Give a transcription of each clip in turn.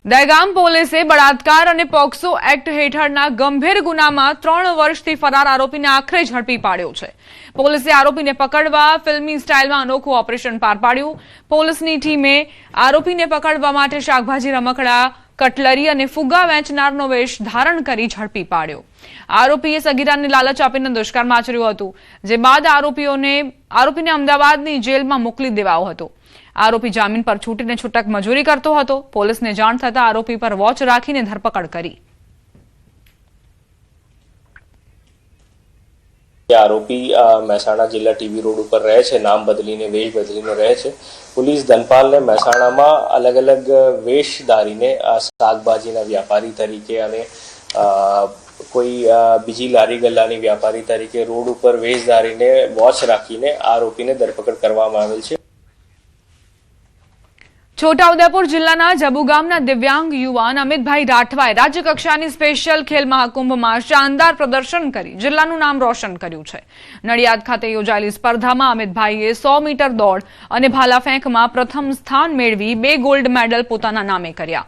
દહેગામ પોલીસે બળાત્કાર અને પોક્સો એક્ટ હેઠળના ગંભીર ગુનામાં 3 વર્ષથી ફરાર આરોપીને આખરે ઝડપી પાડ્યો છે। પોલીસે આરોપીને પકડવા ફિલ્મી સ્ટાઇલમાં અનોખું ઓપરેશન પાર પાડ્યું। પોલીસની ટીમે આરોપીને પકડવા માટે શાકભાજી રમકડા, કટલરી અને ફુગ્ગા વેચનારનો વેશ ધારણ કરી ઝડપી પાડ્યો। આરોપીએ સગીરાને લાલચ આપીને દુષ્કર્મ આચર્યું હતું, જે બાદ આરોપીને અમદાવાદની જેલમાં મોકલી દેવાયો હતો। आरोपी जामीन पर छूटीने छूटक मजूरी करतो हतो। पोलीसने जाण थता आरोपी पर वॉच राखीने धरपकड़ करी। आरोपी મહેસાણા जिला टीवी रोड पर रहे छे, नाम बदलीने वेश बदलीने रहे छे। पुलिस धनपाल ने મહેસાણામાં अलग अलग वेश धारीने शाकभाजीना व्यापारी तरीके अने कोई बीजी लारी गल्लानी व्यापारी तरीके रोड पर वेश धारीने वॉच राखीने आरोपीने धरपकड़ करवामां आवेल छे। છોટાઉદેપુર જિલ્લાના જબુગામના દિવ્યાંગ યુવાન અમિતભાઈ રાઠવાએ રાજ્યકક્ષાની સ્પેશિયલ ખેલ મહાકુંભમાં શાનદાર પ્રદર્શન કરી જિલ્લાનું નામ રોશન કર્યું છે। નડિયાદ ખાતે યોજાયેલી સ્પર્ધામાં અમિતભાઈએ 100 મીટર દોડ અને ભાલા ફેંકમાં પ્રથમ સ્થાન મેળવી 2 ગોલ્ડ મેડલ પોતાના નામે કર્યા।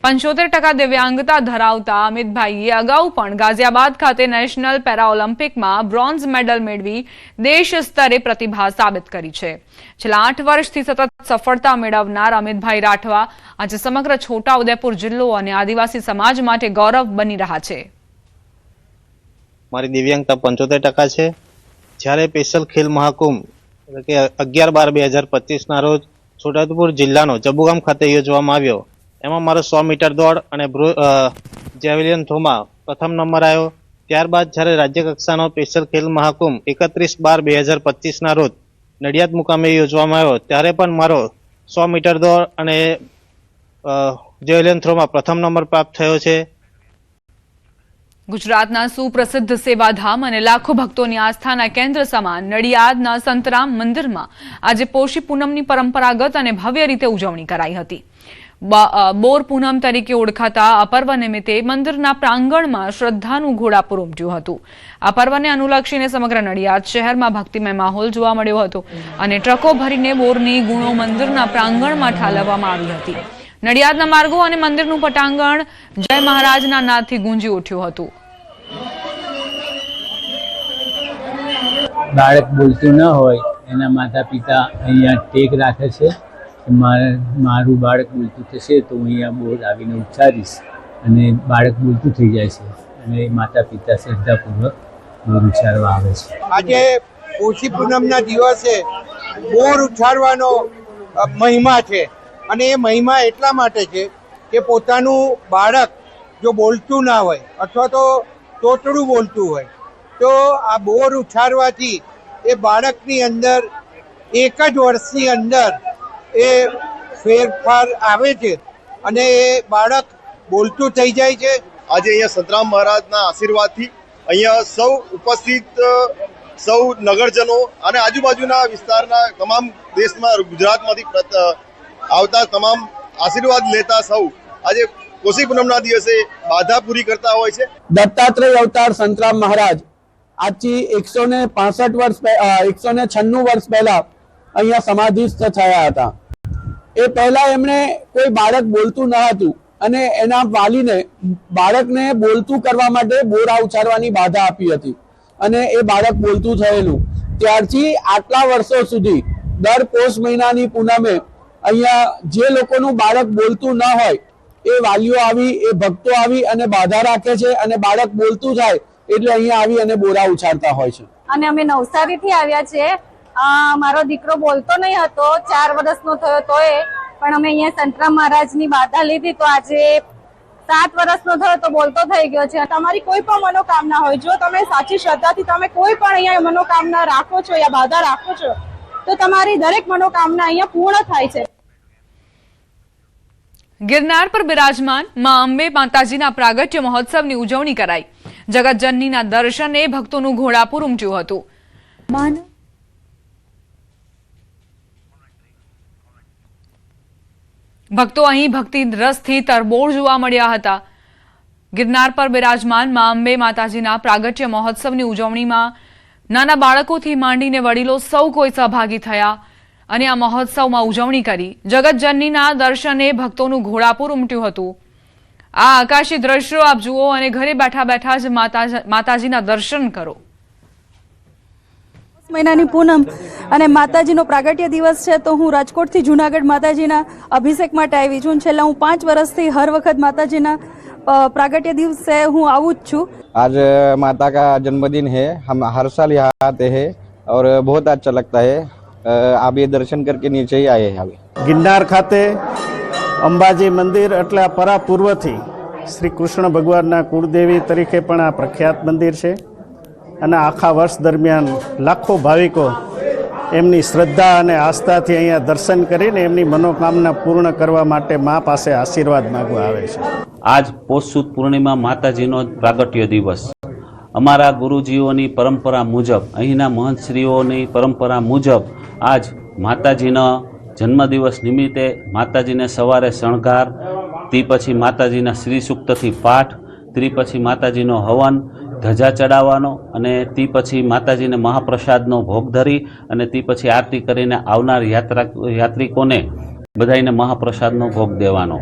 75% દિવ્યાંગતા ધરાવતા અમિતભાઈએ અગાઉ પણ ગાઝિયાબાદ ખાતે નેશનલ પેરા ઓલિમ્પિકમાં બ્રોન્ઝ મેડલ મેળવી દેશ સ્તરે પ્રતિભા સાબિત કરી છે। છેલ્લા 8 વર્ષથી સતત સફળતા મેળવનાર અમિતભાઈ રાઠવા આજે સમગ્ર છોટાઉદેપુર જિલ્લો અને આદિવાસી સમાજ માટે ગૌરવ બની રહ્યા છે। મારી દિવ્યાંગતા 75% છે। જ્યારે સ્પેશિયલ ખેલ મહાકુંભ એટલે કે 11/12/2025 ના રોજ છોટાઉદેપુર જિલ્લાનો જબુગામ ખાતે યોજવામાં આવ્યો, એમાં મારો 100 મીટર દોડ અને જેવલિન થ્રોમાં પ્રથમ નંબર આવ્યો। ત્યારબાદ જ્યારે રાજ્ય કક્ષાનો સ્પેશિયલ ખેલ મહાકુંભ 31/12/2025 ના રોજ નડિયાદ મુકામે યોજવામાં આવ્યો, ત્યારે પણ મારો 100 મીટર દોડ અને જેવલિન થ્રોમાં પ્રથમ નંબર પ્રાપ્ત થયો છે। ગુજરાતના સુપ્રસિદ્ધ સેવાધામ અને લાખો ભક્તોની આસ્થાના કેન્દ્ર સમાન નડિયાદના સંતરામ મંદિરમાં આજે પોષી પૂનમની પરંપરાગત અને ભવ્ય રીતે ઉજવણી કરાઈ હતી। બોર પૂનમ તરીકે ઓળખાતા આ પર્વ નિમિત્તે મંદિરના પ્રાંગણમાં શ્રદ્ધાનું ઘોડાપુર ઉમટ્યું હતું। આ પર્વને અનુલક્ષીને સમગ્ર નડિયાદ શહેરમાં ભક્તિમય માહોલ જોવા મળ્યો હતો અને ટ્રકો ભરીને બોરની ગુણો મંદિરના પ્રાંગણમાં ઠાલવવામાં આવી હતી। નડિયાદના માર્ગો અને મંદિરનું પટાંગણ જય મહારાજના નાદથી ગુંજી ઉઠ્યું હતું। બાળક બોલતું ન હોય એના માતા પિતા અહીંયા ટેક રાખે છે કે મારું બાળક બોલતું થશે તો હું અહીંયા બોર આવીને ઉચ્ચારીશ અને બાળક બોલતું થઈ જાય છે અને માતા પિતા શ્રદ્ધાપૂર્વક બોર ઉચ્ચારવા આવે છે। આજે પોષી પૂનમના દિવસે બોર ઉચ્ચારવાનો મહિમા છે અને એ મહિમા એટલા માટે છે કે પોતાનું બાળક જો બોલતું ના હોય અથવા તો તોતડું બોલતું હોય તો આ બોર ઉચ્ચારવાથી એ બાળકની અંદર એક જ વર્ષની અંદર એ ફેરફાર આવે છે અને એ બાળક બોલતું થઈ જાય છે। આજે અહીંયા સંતરામ મહારાજના આશીર્વાદથી અહીંયા સૌ ઉપસ્થિત સૌ નગરજનો અને આજુબાજુના વિસ્તારના તમામ દેશમાં ગુજરાતમાંથી આવતા તમામ આશીર્વાદ લેતા સૌ આજે પોષી પૂનમના દિવસે બાધા પૂરી કરતા હોય છે। દત્તાત્રેય અવતાર સંતરામ મહારાજ આજથી 196 વર્ષ પહેલા અહીંયા સમાધિસ્થ થયા હતા। એ પહેલા એમણે કોઈ બાળક બોલતું ન હતું અને એના વાલીને બાળકને બોલતું કરવા માટે બોરા ઉચ્ચારવાની બાધા આપી હતી અને એ બાળક બોલતું થયેલું। ત્યારથી આટલા વર્ષો સુધી દર પોષ મહિનાની પૂનમે અહીંયા જે લોકોનું બાળક બોલતું ન હોય એ વાલીઓ આવી, એ ભક્તો આવી અને બાધા રાખે છે અને બાળક બોલતું થાય એટલે અહીંયા આવી અને બોરા ઉચ્ચારતા હોય છે। અને અમે નવસારીથી આવ્યા છીએ। મારો દીકરો બોલતો નહીં હતો, 4 વર્ષનો થયો તોય પણ અમે અહીંયા સંતરામ મહારાજની બાધા લીધી તો આજે 7 વર્ષનો થયો તો બોલતો થઈ ગયો છે। તમારી કોઈ પણ મનોકામના હોય, જો તમે સાચી શ્રદ્ધાથી તમે કોઈ પણ અહીંયા મનોકામના રાખો છો યા બાધા રાખો છો તો તમારી દરેક મનોકામના અહીંયા પૂર્ણ થાય છે। ગિરનાર પર બિરાજમાન માં અંબે માતાજીના પ્રાગટ્ય મહોત્સવની ઉજવણી કરાઈ। જગતજનનીના દર્શને ભક્તોનું ઘોડાપુર ઉમટ્યું હતું। ભક્તો અહીં ભક્તિ રસથી તરબોળ જોવા મળ્યા હતા। ગિરનાર પર બિરાજમાન માં અંબે માતાજીના પ્રાગટ્ય મહોત્સવની ઉજવણીમાં નાના બાળકોથી માંડીને વડીલો સૌ કોઈ સહભાગી થયા। અને આ મહોત્સવમાં ઉજવણી કરી. જગતજનનીના દર્શને ભક્તોનું ઘોડાપુર ઉમટ્યું હતું. આ આકાશી દ્રશ્યો આપ જુઓ અને ઘરે બેઠા બેઠા જ માતાજીના દર્શન કરો. મહિનાની પૂનમ અને માતાજીનો પ્રાગટ્ય દિવસ છે, તો હું રાજકોટથી જુનાગઢ માતાજીના અભિષેક માટે આવી છું. છેલ્લા હું 5 વર્ષથી હર વખત માતાજીના प्रागट्य દિવસે હું આવું જ છું. आज माता का जन्मदिन है, हम हर साल यहाँ आते हैं और बहुत अच्छा लगता है. आप ये दर्शन करके नीचे ही आए हैं. ગિરનાર ખાતે અંબાજી મંદિર એટલે પરા પૂર્વથી શ્રી કૃષ્ણ ભગવાનના કુળદેવી તરીકે પણ આ પ્રખ્યાત મંદિર છે અને આખા વર્ષ દરમિયાન લાખો ભાવિકો એમની શ્રદ્ધા અને આસ્થાથી અહીંયા દર્શન કરીને એમની મનોકામના પૂર્ણ કરવા માટે મા પાસે આશીર્વાદ માંગવા આવે છે. આજ પોષ સુદ પૂર્ણિમા માતાજીનો પ્રાગટ્ય દિવસ. અમારા ગુરુજીઓની પરંપરા મુજબ, અહીંના મહંતશ્રીઓની પરંપરા મુજબ આજ માતાજીના જન્મદિવસ નિમિત્તે માતાજીને સવારે શણગાર, તે પછી માતાજીના શ્રી સૂક્તથી પાઠ, તે પછી માતાજીનો હવન, ધજા ચડાવવાનો અને તે પછી માતાજીને મહાપ્રસાદનો ભોગ ધરી અને તે પછી આરતી કરીને આવનાર યાત્રિકોને બધાઈને મહાપ્રસાદનો ભોગ દેવાનો.